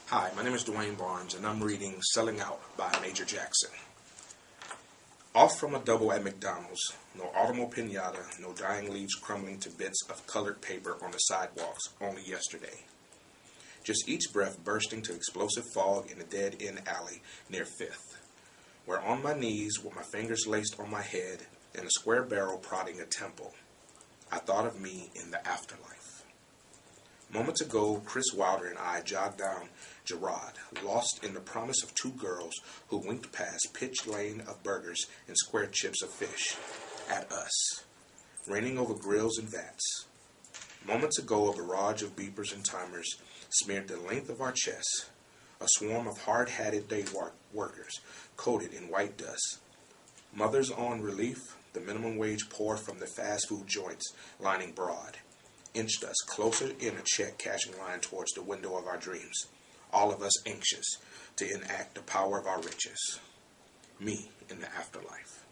Hi, my name is Dwayne Barnes, and I'm reading Selling Out by Major Jackson. Off from a double at McDonald's, no autumnal pinata, no dying leaves crumbling to bits of colored paper on the sidewalks only yesterday. Just each breath bursting to explosive fog in a dead-end alley near 5th, where on my knees with my fingers laced on my head and a square barrel prodding a temple, I thought of me in the afterlife. Moments ago, Chris Wilder and I jogged down Girard, lost in the promise of two girls who winked past pitch lane of burgers and square chips of fish at us, raining over grills and vats. Moments ago, a barrage of beepers and timers smeared the length of our chests, a swarm of hard-hatted day workers coated in white dust. Mothers on relief, the minimum wage pour from the fast food joints lining Broad inched us closer in a check-cashing line towards the window of our dreams, all of us anxious to enact the power of our riches. Me in the afterlife.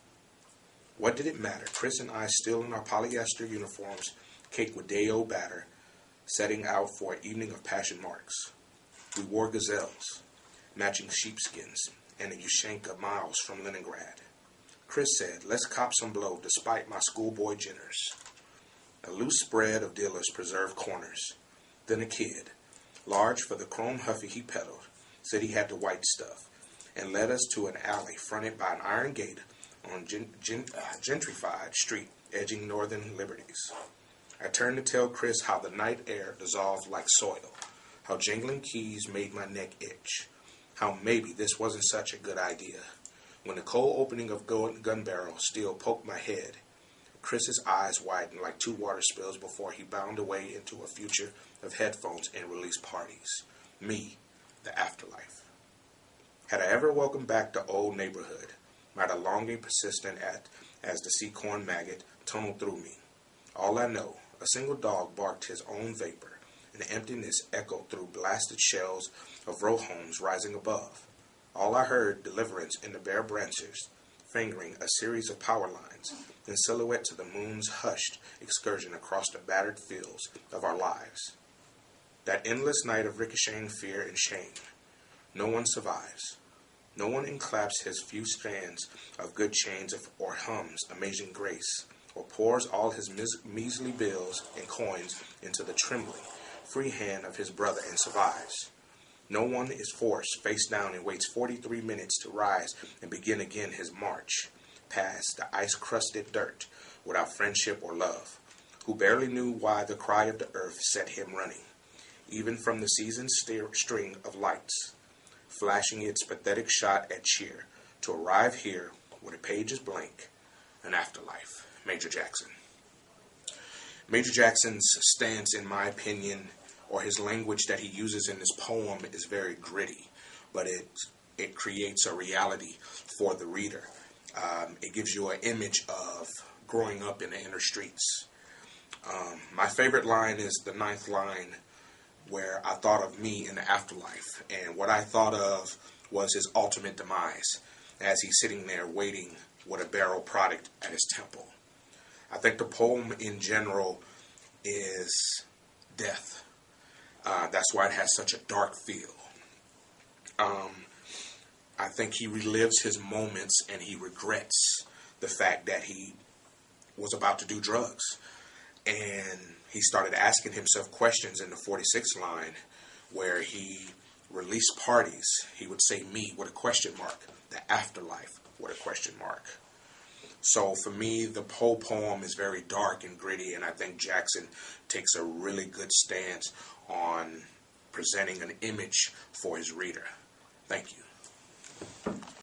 What did it matter? Chris and I still in our polyester uniforms, caked with day-old batter, setting out for an evening of passion marks. We wore gazelles, matching sheepskins, and a Ushanka miles from Leningrad. Chris said, "Let's cop some blow despite my schoolboy jitters." A loose spread of dealers preserved corners. Then a kid, large for the chrome huffy he peddled, said he had the white stuff, and led us to an alley fronted by an iron gate on gentrified street edging northern liberties. I turned to tell Chris how the night air dissolved like soil, how jingling keys made my neck itch, how maybe this wasn't such a good idea. When the cold opening of gun barrel steel poked my head, Chris's eyes widened like two water spills before he bounded away into a future of headphones and release parties. Me, the afterlife. Had I ever welcomed back the old neighborhood, might a longing persistent as the sea corn maggot tunneled through me. All I know, a single dog barked his own vapor, and the emptiness echoed through blasted shells of row homes rising above. All I heard, deliverance in the bare branches, fingering a series of power lines, in silhouette to the moon's hushed excursion across the battered fields of our lives. That endless night of ricocheting fear and shame. No one survives. No one enclaps his few strands of good chains or hums Amazing Grace, or pours all his measly bills and coins into the trembling, free hand of his brother and survives. No one is forced face down and waits 43 minutes to rise and begin again his march past the ice-crusted dirt without friendship or love, who barely knew why the cry of the earth set him running, even from the season's string of lights, flashing its pathetic shot at cheer, to arrive here where the page is blank, an afterlife. Major Jackson. Major Jackson's stance, in my opinion, or his language that he uses in this poem is very gritty, but it creates a reality for the reader. It gives you an image of growing up in the inner streets. My favorite line is the 9th line, where I thought of me in the afterlife, and what I thought of was his ultimate demise as he's sitting there waiting with a barrel product at his temple. I think the poem in general is death. That's why it has such a dark feel. I think he relives his moments and he regrets the fact that he was about to do drugs. And he started asking himself questions in the 46th line where he released parties. He would say me with a question mark, the afterlife with a question mark. So for me, the whole poem is very dark and gritty, and I think Jackson takes a really good stance on presenting an image for his reader. Thank you.